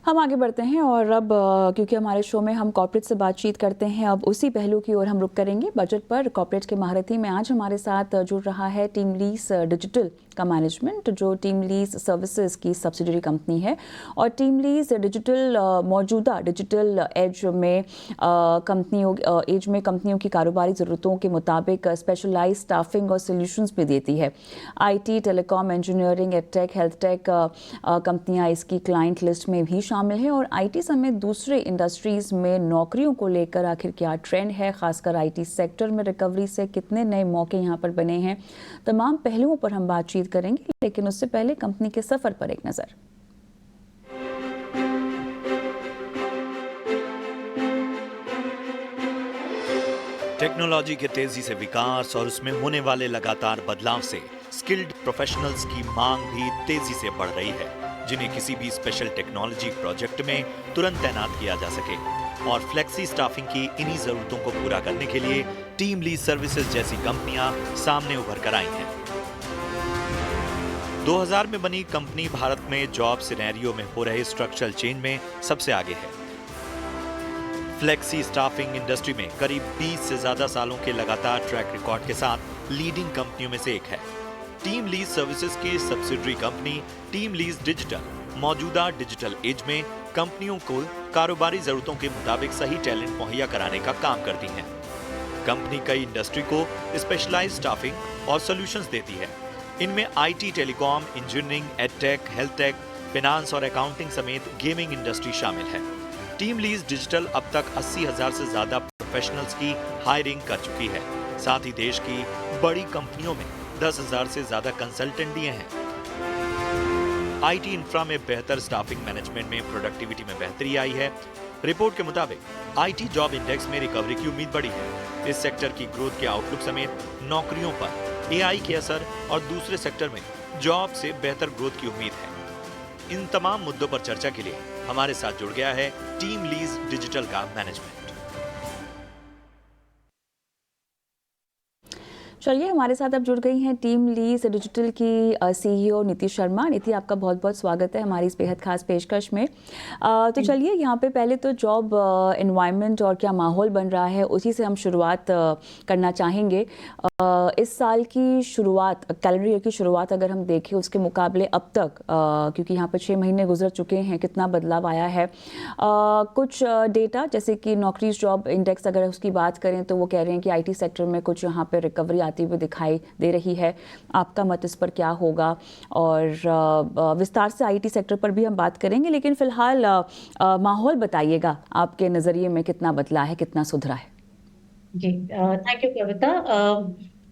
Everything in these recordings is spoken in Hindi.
हम आगे बढ़ते हैं और अब क्योंकि हमारे शो में हम कॉर्पोरेट से बातचीत करते हैं, अब उसी पहलू की ओर हम रुक करेंगे बजट पर। कॉर्पोरेट के महारथी में आज हमारे साथ जुड़ रहा है टीम लीज डिजिटल का मैनेजमेंट, जो टीम लीज सर्विसेज की सब्सिडरी कंपनी है। और टीम लीज डिजिटल मौजूदा डिजिटल एज में कंपनियों की कारोबारी ज़रूरतों के मुताबिक स्पेशलाइज स्टाफिंग और सॉल्यूशंस भी देती है। IT, telecom, engineering, edtech, health take कंपनियां इसकी क्लाइंट लिस्ट में भी शामिल हैं। और आईटी समेत दूसरे इंडस्ट्रीज़ में नौकरियों को लेकर आखिर क्या ट्रेंड है, खासकर आईटी सेक्टर में रिकवरी से कितने नए मौके यहाँ पर बने हैं, तमाम पहलुओं पर हम बातचीत करेंगे। लेकिन उससे पहले कंपनी के सफ़र पर एक नज़र। टेक्नोलॉजी के तेजी से विकास और उसमें होने वाले लगातार बदलाव से स्किल्ड प्रोफेशनल्स की मांग भी तेजी से बढ़ रही है, जिन्हें किसी भी स्पेशल टेक्नोलॉजी प्रोजेक्ट में तुरंत तैनात किया जा सके। और फ्लेक्सी स्टाफिंग की इन्हीं जरूरतों को पूरा करने के लिए टीम लीज सर्विसेज जैसी कंपनियां सामने उभर कर आई हैं। 2000 में बनी कंपनी भारत में जॉब सिनेरियो में हो रहे स्ट्रक्चरल चेंज में सबसे आगे है। फ्लेक्सी स्टाफिंग इंडस्ट्री में करीब 20 से ज्यादा सालों के लगातार ट्रैक रिकॉर्ड के साथ लीडिंग कंपनियों में से एक है। टीम लीज सर्विसेज की subsidiary company team lease digital मौजूदा डिजिटल एज में कंपनियों को कारोबारी जरूरतों के मुताबिक सही टैलेंट मुहैया कराने का काम करती है। कंपनी कई इंडस्ट्री को स्पेशलाइज स्टाफिंग और सॉल्यूशंस देती है। इनमें IT, telecom, engineering, edtech, health take, finance और अकाउंटिंग समेत गेमिंग इंडस्ट्री शामिल है। टीम लीज डिजिटल अब तक 80,000 से ज्यादा प्रोफेशनल्स की हायरिंग कर चुकी है। साथ ही देश की बड़ी कंपनियों में 10,000 से ज्यादा कंसल्टेंट दिए हैं। आईटी इंफ्रा में बेहतर स्टाफिंग मैनेजमेंट में प्रोडक्टिविटी में बेहतरी आई है। रिपोर्ट के मुताबिक आईटी जॉब इंडेक्स में रिकवरी की उम्मीद बढ़ी है। इस सेक्टर की ग्रोथ के आउटलुक समेत नौकरियों पर एआई के असर और दूसरे सेक्टर में जॉब से बेहतर ग्रोथ की उम्मीद है। इन तमाम मुद्दों पर चर्चा के लिए हमारे साथ जुड़ गया है टीम लीज डिजिटल का मैनेजमेंट। चलिए, हमारे साथ अब जुड़ गई हैं टीम लीज डिजिटल की सीईओ नीति शर्मा। नीति, आपका बहुत बहुत स्वागत है हमारी इस बेहद खास पेशकश में। तो चलिए, यहाँ पे पहले तो जॉब एनवायरनमेंट और क्या माहौल बन रहा है, उसी से हम शुरुआत करना चाहेंगे। इस साल की शुरुआत, कैलेंडर ईयर की शुरुआत अगर हम देखें उसके मुकाबले अब तक, क्योंकि यहाँ पर 6 महीने गुजर चुके हैं, कितना बदलाव आया है। कुछ डेटा जैसे कि नौकरीज जॉब इंडेक्स अगर उसकी बात करें तो वो कह रहे हैं कि आईटी सेक्टर में कुछ यहाँ पे रिकवरी आती हुई दिखाई दे रही है। आपका मत इस पर क्या होगा? और विस्तार से आईटी सेक्टर पर भी हम बात करेंगे, लेकिन फिलहाल माहौल बताइएगा, आपके नज़रिए में कितना बदला है, कितना सुधरा है? जी, थैंक यू कविता।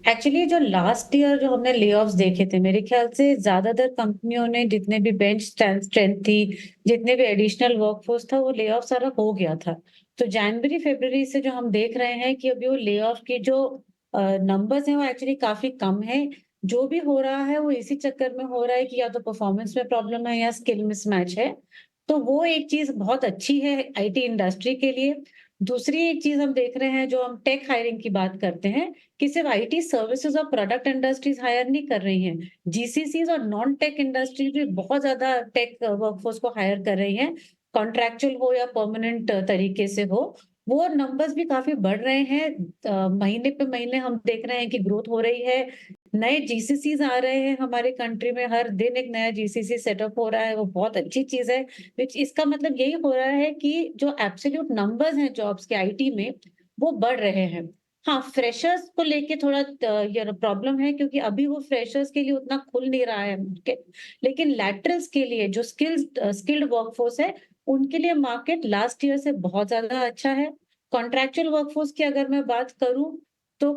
एक्चुअली जो लास्ट ईयर जो हमने ले ऑफ्स देखे थे, मेरे ख्याल से ज्यादातर कंपनियों ने जितने भी बेंच स्ट्रेंथ थी, जितने भी एडिशनल वर्कफोर्स था, वो ले ऑफ सारा हो गया था। तो जनवरी फरवरी से जो हम देख रहे हैं कि अभी वो ले ऑफ की जो नंबर्स हैं वो एक्चुअली काफी कम है। जो भी हो रहा है वो इसी चक्कर में हो रहा है कि या तो परफॉर्मेंस में प्रॉब्लम है या स्किल मिसमैच है। तो वो एक चीज बहुत अच्छी है आईटी इंडस्ट्री के लिए। दूसरी एक चीज हम देख रहे हैं, जो हम टेक हायरिंग की बात करते हैं, कि सिर्फ आईटी सर्विसेज और प्रोडक्ट इंडस्ट्रीज हायर नहीं कर रही हैं, जीसीसीज और नॉन टेक इंडस्ट्रीज भी बहुत ज्यादा टेक वर्कफोर्स को हायर कर रही हैं, कॉन्ट्रैक्चुअल हो या परमानेंट तरीके से हो। वो नंबर्स भी काफी बढ़ रहे हैं। महीने पे महीने हम देख रहे हैं कि ग्रोथ हो रही है। नए जीसीसीज आ रहे हैं हमारे कंट्री में, हर दिन एक नया जीसीसी सेटअप हो रहा है, वो बहुत अच्छी चीज है। इसका मतलब यही हो रहा है कि जो एब्सोल्यूट नंबर्स हैं जॉब्स के आईटी में, वो बढ़ रहे हैं। हाँ, फ्रेशर्स को लेके थोड़ा प्रॉब्लम है, क्योंकि अभी वो फ्रेशर्स के लिए उतना खुल नहीं रहा है मार्केट। लेकिन लैटरल्स के लिए जो स्किल्ड वर्कफोर्स है, उनके लिए मार्केट लास्ट ईयर से बहुत ज्यादा अच्छा है। कॉन्ट्रैक्चुअल वर्कफोर्स की अगर मैं बात करूं, तो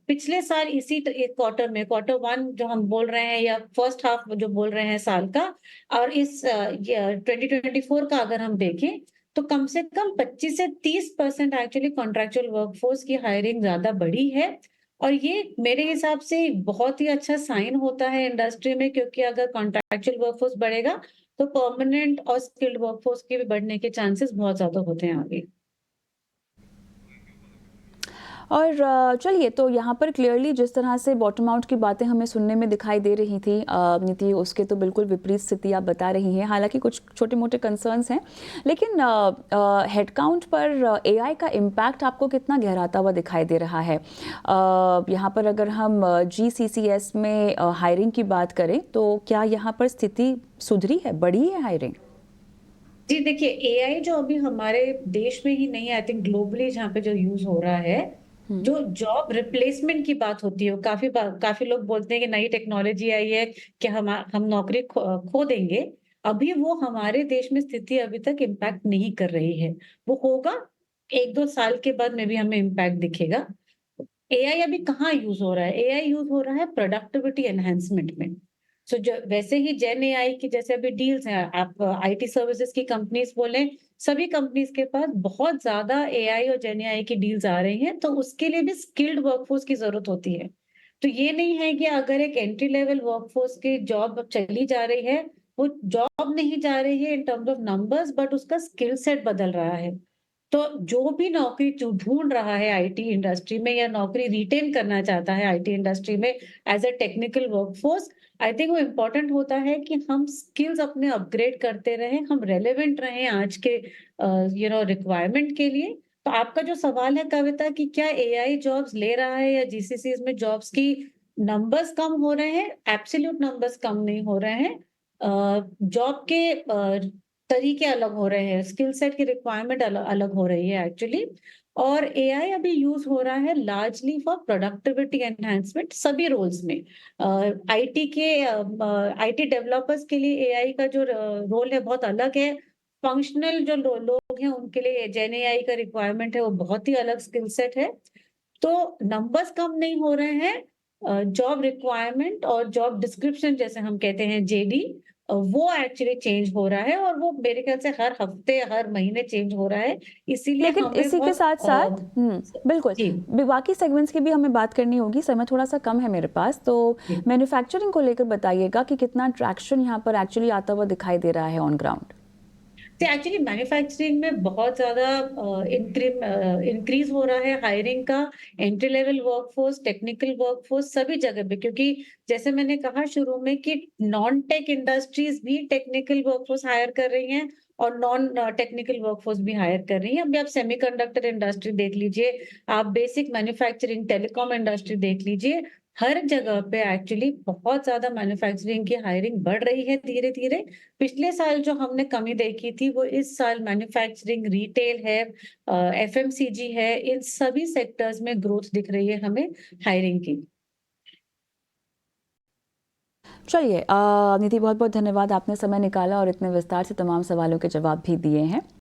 पिछले साल इसी क्वार्टर में, Q1 जो हम बोल रहे हैं या फर्स्ट हाफ जो बोल रहे हैं साल का, और इस 2024 का अगर हम देखें, तो कम से कम 25 से 30% एक्चुअली कॉन्ट्रैक्चुअल वर्कफोर्स की हायरिंग ज्यादा बढ़ी है। और ये मेरे हिसाब से बहुत ही अच्छा साइन होता है इंडस्ट्री में, क्योंकि अगर कॉन्ट्रैक्चुअल वर्कफोर्स बढ़ेगा तो परमानेंट और स्किल्ड वर्कफोर्स के भी बढ़ने के चांसेस बहुत ज्यादा होते हैं आगे। और चलिए, तो यहाँ पर क्लियरली जिस तरह से बॉटम आउट की बातें हमें सुनने में दिखाई दे रही थी नीति, उसके तो बिल्कुल विपरीत स्थिति आप बता रही हैं। हालांकि कुछ छोटे मोटे कंसर्न्स हैं, लेकिन हेडकाउंट पर एआई का इम्पैक्ट आपको कितना गहराता हुआ दिखाई दे रहा है? यहाँ पर अगर हम जीसीसीएस में हायरिंग की बात करें तो क्या यहाँ पर स्थिति सुधरी है, बढ़ी है हायरिंग? जी देखिए, एआई जो अभी हमारे देश में ही नहीं है, आई थिंक ग्लोबली जहाँ पे जो यूज हो रहा है, जो जॉब रिप्लेसमेंट की बात होती है, वो काफी लोग बोलते हैं कि नई टेक्नोलॉजी आई है कि हम नौकरी खो देंगे। अभी वो हमारे देश में स्थिति अभी तक इम्पैक्ट नहीं कर रही है। वो होगा 1-2 साल के बाद में भी हमें इम्पैक्ट दिखेगा। एआई अभी कहाँ यूज हो रहा है? एआई यूज हो रहा है प्रोडक्टिविटी एनहांसमेंट में। सो जो वैसे ही जेन एआई की जैसे अभी डील्स हैं, आप आईटी सर्विसेज की कंपनीज बोले, सभी कंपनीज के पास बहुत ज्यादा एआई और जेन एआई की डील्स आ रही हैं, तो उसके लिए भी स्किल्ड वर्कफोर्स की जरूरत होती है। तो ये नहीं है कि अगर एक एंट्री लेवल वर्कफोर्स की जॉब चली जा रही है, वो जॉब नहीं जा रही है in terms of numbers, but उसका स्किल सेट बदल रहा है। तो जो भी नौकरी ढूंढ रहा है आईटी इंडस्ट्री में या नौकरी रिटेन करना चाहता है आईटी इंडस्ट्री में as a technical workforce, I think वो इम्पोर्टेंट होता है कि हम स्किल्स अपने अपग्रेड करते रहें, हम रेलेवेंट रहें आज के रिक्वायरमेंट के लिए। तो आपका जो सवाल है कविता कि क्या एआई जॉब्स ले रहा है या जीसीसी में जॉब्स की नंबर्स कम हो रहे हैं, एब्सोल्यूट नंबर्स कम नहीं हो रहे हैं। जॉब के तरीके अलग हो रहे हैं, स्किल सेट की रिक्वायरमेंट अलग हो रही है एक्चुअली। और एआई अभी यूज हो रहा है लार्जली फॉर प्रोडक्टिविटी एनहांसमेंट सभी रोल्स में। आईटी डेवलपर्स के लिए एआई का जो रोल है बहुत अलग है। फंक्शनल जो लोग हैं उनके लिए जेन एआई का रिक्वायरमेंट है, वो बहुत ही अलग स्किल सेट है। तो नंबर्स कम नहीं हो रहे हैं, जॉब रिक्वायरमेंट और जॉब डिस्क्रिप्शन जैसे हम कहते हैं जेडी, वो एक्चुअली चेंज हो रहा है, और वो मेरे ख्याल से हर हफ्ते हर महीने चेंज हो रहा है। इसीलिए लेकिन हमें इसी के बहुत साथ साथ बिल्कुल जी बाकी सेगमेंट्स की भी हमें बात करनी होगी। समय थोड़ा सा कम है मेरे पास, तो जी मैन्युफैक्चरिंग को लेकर बताइएगा कि कितना ट्रैक्शन यहाँ पर एक्चुअली आता हुआ दिखाई दे रहा है ऑन ग्राउंड? तो एक्चुअली मैन्युफैक्चरिंग में बहुत ज्यादा इंक्रीज हो रहा है हायरिंग का। Entry level workforce, technical workforce सभी जगह पे, क्योंकि जैसे मैंने कहा शुरू में कि नॉन टेक इंडस्ट्रीज भी टेक्निकल वर्कफोर्स हायर कर रही हैं और नॉन टेक्निकल वर्कफोर्स भी हायर कर रही हैं। अभी आप सेमीकंडक्टर इंडस्ट्री देख लीजिए, आप बेसिक मैन्युफैक्चरिंग टेलीकॉम इंडस्ट्री देख लीजिए, हर जगह पे एक्चुअली बहुत ज्यादा मैन्युफैक्चरिंग की हायरिंग बढ़ रही है धीरे धीरे। पिछले साल जो हमने कमी देखी थी वो इस साल मैन्युफैक्चरिंग, रिटेल है, एफएमसीजी है, इन सभी सेक्टर्स में ग्रोथ दिख रही है हमें हायरिंग की। चलिए निधि, बहुत बहुत धन्यवाद, आपने समय निकाला और इतने विस्तार से तमाम सवालों के जवाब भी दिए हैं।